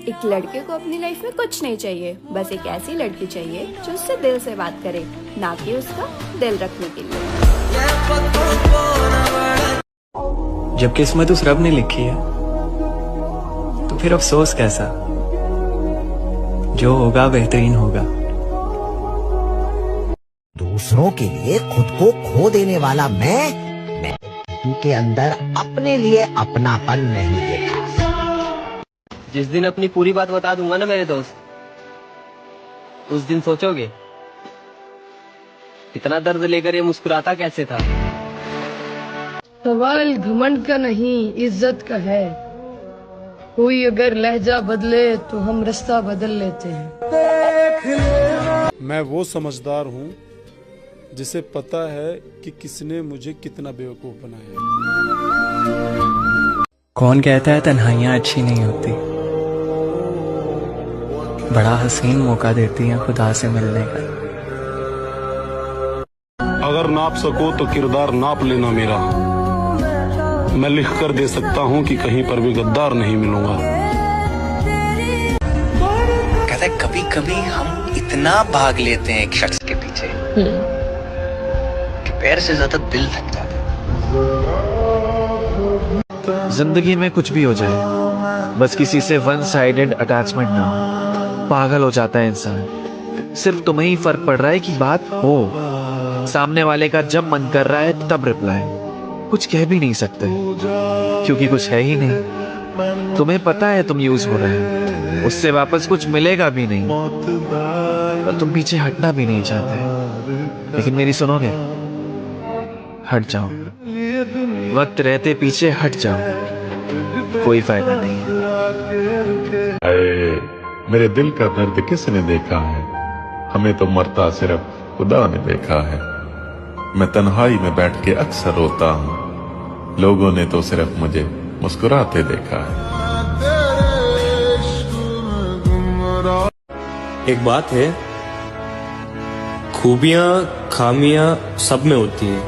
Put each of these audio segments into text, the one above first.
एक लड़के को अपनी लाइफ में कुछ नहीं चाहिए, बस एक ऐसी लड़की चाहिए जो उससे दिल से बात करे, ना कि उसका दिल रखने के लिए। जब किस्मत उस रब ने लिखी है तो फिर अफसोस कैसा, जो होगा बेहतरीन होगा। दूसरों के लिए खुद को खो देने वाला मैं उनके अंदर अपने लिए अपनापन नहीं देखा। जिस दिन अपनी पूरी बात बता दूंगा ना मेरे दोस्त, उस दिन सोचोगे इतना दर्द लेकर ये मुस्कुराता कैसे था। सवाल घमंड का नहीं, इज्जत का है। कोई अगर लहजा बदले तो हम रास्ता बदल लेते हैं। मैं वो समझदार हूँ जिसे पता है कि किसने मुझे कितना बेवकूफ बनाया। कौन कहता है तन्हाइयां अच्छी नहीं होती, बड़ा हसीन मौका देती है खुदा से मिलने का। अगर नाप सको तो किरदार नाप लेना मेरा, मैं लिख कर दे सकता हूँ कि कहीं पर भी गद्दार नहीं मिलूंगा। कहते हैं कभी कभी हम इतना भाग लेते हैं एक शख्स के पीछे कि पैर से ज्यादा दिल थक जाता है। जिंदगी में कुछ भी हो जाए, बस किसी से वन साइडेड अटैचमेंट ना हो। पागल हो जाता है इंसान। सिर्फ तुम्हें ही फर्क पड़ रहा है कि बात हो, सामने वाले का जब मन कर रहा है तब रिप्लाई। कुछ कह भी नहीं सकते क्योंकि कुछ है ही नहीं। तुम्हें पता है तुम यूज हो रहे हैं, उससे वापस कुछ मिलेगा भी नहीं, पर तुम पीछे हटना भी नहीं चाहते। लेकिन मेरी सुनोगे? हट जाओ, वक्त रहते पीछे हट जाओ, कोई फायदा नहीं है। मेरे दिल का दर्द किसने देखा है, हमें तो मरता सिर्फ खुदा ने देखा है। मैं तन्हाई में बैठ के अक्सर रोता हूँ, लोगों ने तो सिर्फ मुझे मुस्कुराते देखा है। एक बात है, खूबियां खामियां सब में होती है।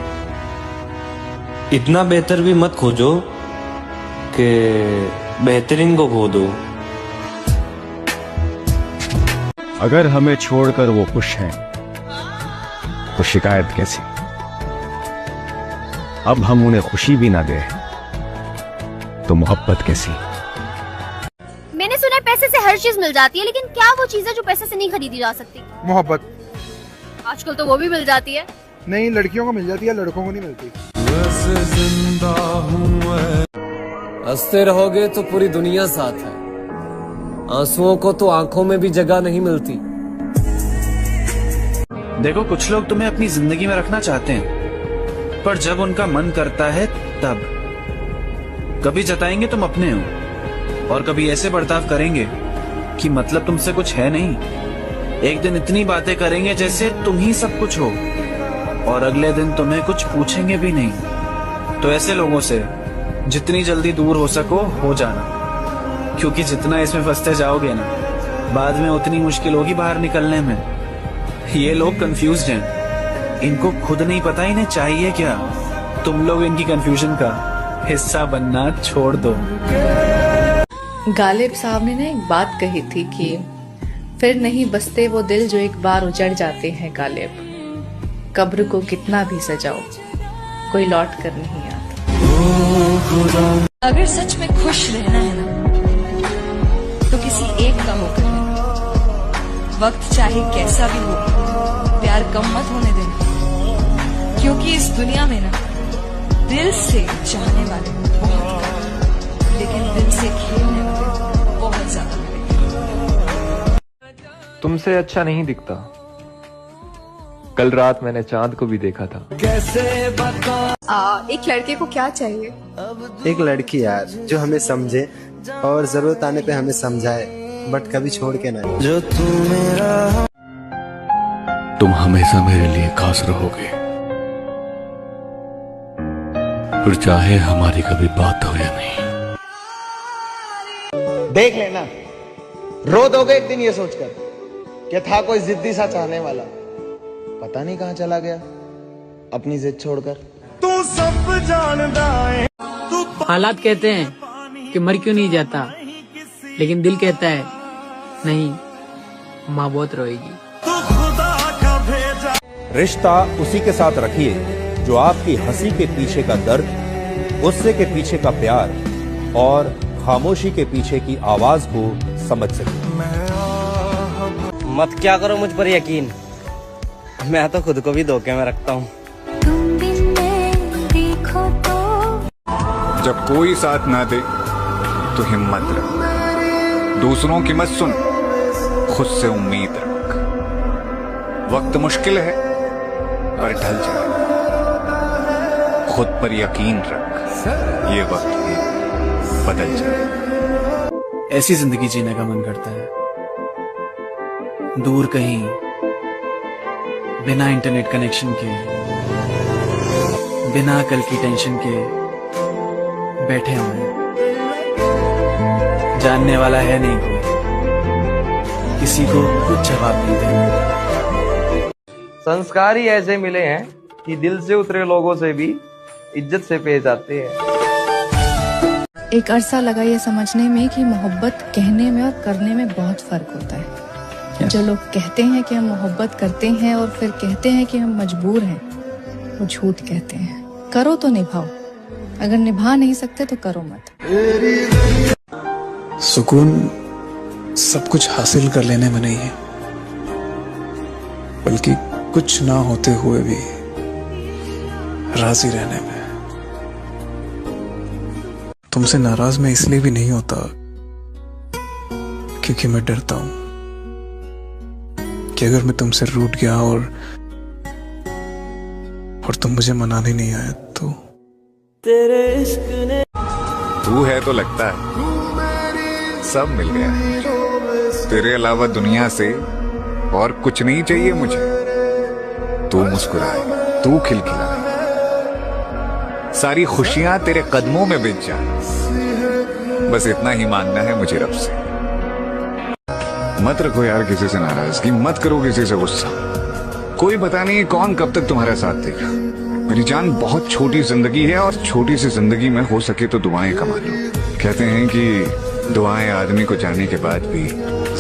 इतना बेहतर भी मत खोजो कि बेहतरीन को खो दो। अगर हमें छोड़कर वो खुश हैं तो शिकायत कैसी। अब हम उन्हें खुशी भी ना दे तो मोहब्बत कैसी। मैंने सुना पैसे से हर चीज मिल जाती है, लेकिन क्या वो चीज है जो पैसे से नहीं खरीदी जा सकती? मोहब्बत। आजकल तो वो भी मिल जाती है। नहीं, लड़कियों को मिल जाती है, लड़कों को नहीं मिलती। हंसते रहोगे तो पूरी दुनिया साथ है, आंसुओं को तो आंखों में भी जगह नहीं मिलती। देखो, कुछ लोग तुम्हें अपनी जिंदगी में रखना चाहते हैं, पर जब उनका मन करता है तब। कभी जताएंगे तुम अपने हो, और कभी ऐसे बर्ताव करेंगे कि मतलब तुमसे कुछ है नहीं। एक दिन इतनी बातें करेंगे जैसे तुम ही सब कुछ हो, और अगले दिन तुम्हें कुछ पूछेंगे भी नहीं। तो ऐसे लोगों से जितनी जल्दी दूर हो सको हो जाना, क्योंकि जितना इसमें फंसते जाओगे ना, बाद में उतनी मुश्किल होगी बाहर निकलने में। ये लोग कंफ्यूज्ड हैं, इनको खुद नहीं पता इन्हें चाहिए क्या। तुम लोग इनकी कंफ्यूजन का हिस्सा बनना छोड़ दो। गालिब साहब ने ना एक बात कही थी कि फिर नहीं बसते वो दिल जो एक बार उजड़ जाते हैं गालिब। कब्र को कितना भी सजाओ, कोई लौट कर नहीं आता। अगर सच में खुश रहना है ना, तो किसी एक का होकर रहना। वक्त चाहे कैसा भी हो, प्यार कम मत होने देना, क्योंकि इस दुनिया में ना दिल से चाहने वाले बहुत कम, लेकिन दिल से खेलने वाले बहुत ज्यादा मिलेंगे। तुमसे अच्छा नहीं दिखता, कल रात मैंने चांद को भी देखा था। एक लड़के को क्या चाहिए? एक लड़की यार जो हमें समझे और जरूरत आने पे हमें समझाए, बट कभी छोड़ के ना। जो तुम हमेशा मेरे लिए खास रहोगे, फिर चाहे हमारी कभी बात हो या नहीं। देख लेना, रो दोगे एक दिन ये सोचकर कि था कोई जिद्दी सा चाहने वाला, पता नहीं कहाँ चला गया अपनी जिद छोड़कर। तू सब जानता है। हालात कहते हैं कि मर क्यों नहीं जाता, लेकिन दिल कहता है नहीं, माँ बहुत रोएगी। रिश्ता उसी के साथ रखिए जो आपकी हंसी के पीछे का दर्द, गुस्से के पीछे का प्यार और खामोशी के पीछे की आवाज को समझ सके। मत क्या करो मुझ पर यकीन, मैं तो खुद को भी धोखे में रखता हूँ। जब कोई साथ ना दे तो हिम्मत रख, दूसरों की मत सुन, खुद से उम्मीद रख। वक्त मुश्किल है पर ढल जाए, खुद पर यकीन रख, ये वक्त भी बदल जाए। ऐसी जिंदगी जीने का मन करता है, दूर कहीं बिना इंटरनेट कनेक्शन के, बिना कल की टेंशन के बैठे हुए हैं। जानने वाला है नहीं कोई, किसी को कुछ जवाब नहीं देना। संस्कार ही ऐसे मिले हैं कि दिल से उतरे लोगों से भी इज्जत से पेश आते हैं। एक अरसा लगा ये समझने में कि मोहब्बत कहने में और करने में बहुत फर्क होता है। जो लोग कहते हैं कि हम मोहब्बत करते हैं और फिर कहते हैं कि हम मजबूर हैं, वो झूठ कहते हैं। करो तो निभाओ, अगर निभा नहीं सकते तो करो मत। सुकून सब कुछ हासिल कर लेने में नहीं है, बल्कि कुछ ना होते हुए भी राजी रहने में। तुमसे नाराज मैं इसलिए भी नहीं होता क्योंकि मैं डरता हूं कि अगर मैं तुमसे रूठ गया और तुम मुझे मनाने नहीं आए तो तेरे इश्क ने तू है तो लगता है सब मिल गया। तेरे अलावा दुनिया से और कुछ नहीं चाहिए मुझे। तू मुस्कुराए, तू खिलखिलाए, सारी खुशियां तेरे कदमों में बिछ जाए, बस इतना ही मांगना है मुझे रब से। मत रखो यार किसी से नाराजगी, मत करो किसी से गुस्सा। कोई पता नहीं कौन कब तक तुम्हारा साथ देगा। मेरी जान, बहुत छोटी जिंदगी है और छोटी सी जिंदगी में हो सके तो दुआएं कमा लो। कहते हैं कि दुआएं आदमी को जाने के बाद भी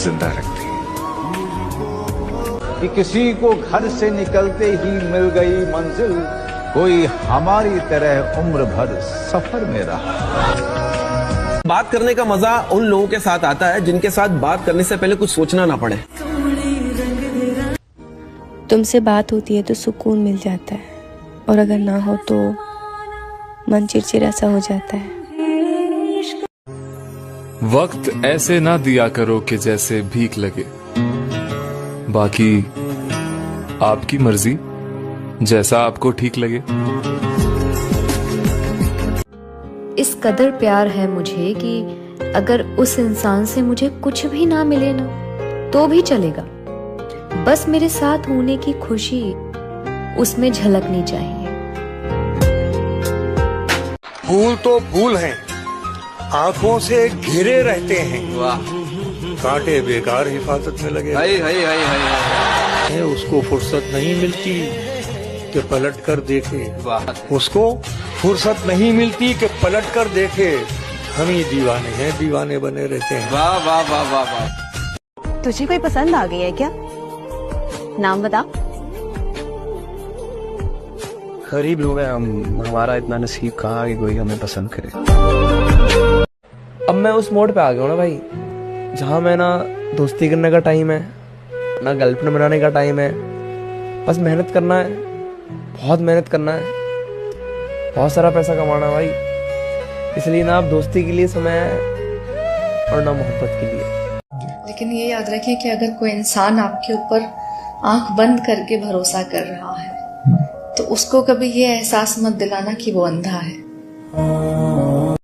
जिंदा रखती हैं। कि किसी को घर से निकलते ही मिल गई मंजिल, कोई हमारी तरह उम्र भर सफर में रहा। बात करने का मजा उन लोगों के साथ आता है जिनके साथ बात करने से पहले कुछ सोचना ना पड़े। तुमसे बात होती है तो सुकून मिल जाता है, और अगर ना हो तो मन चिड़चिड़ा सा हो जाता है। वक्त ऐसे ना दिया करो कि जैसे भीख लगे, बाकी आपकी मर्जी, जैसा आपको ठीक लगे। इस कदर प्यार है मुझे कि अगर उस इंसान से मुझे कुछ भी ना मिले ना तो भी चलेगा, बस मेरे साथ होने की खुशी उसमें झलकनी चाहिए। फूल तो फूल हैं, आंखों से घिरे रहते हैं। वाह, कांटे बेकार हिफाजत में लगे। हाय हाय हाय हाय। उसको फुर्सत नहीं मिलती कि पलट कर देखे। उसको फुर्सत नहीं मिलती कि पलट कर देखे। हम ही दीवाने हैं, दीवाने बने रहते हैं। वाह वाह वाह वाह वाह। तुझे कोई पसंद आ गई है क्या? नाम बता। गरीब लोग हैं हम, हमारा इतना नसीब कहाँ कि कोई हमें पसंद करे। अब मैं उस मोड पे आ गया हूँ ना भाई, जहाँ मैं ना दोस्ती करने का टाइम है, ना गर्लफ्रेंड बनाने का टाइम है। बस मेहनत करना है, बहुत मेहनत करना है, बहुत सारा पैसा कमाना है भाई। इसलिए ना अब दोस्ती के लिए समय है और ना मोहब्बत के लिए। लेकिन ये याद रखिए कि अगर कोई इंसान आपके ऊपर आंख बंद करके भरोसा कर रहा है तो उसको कभी ये एहसास मत दिलाना कि वो अंधा है।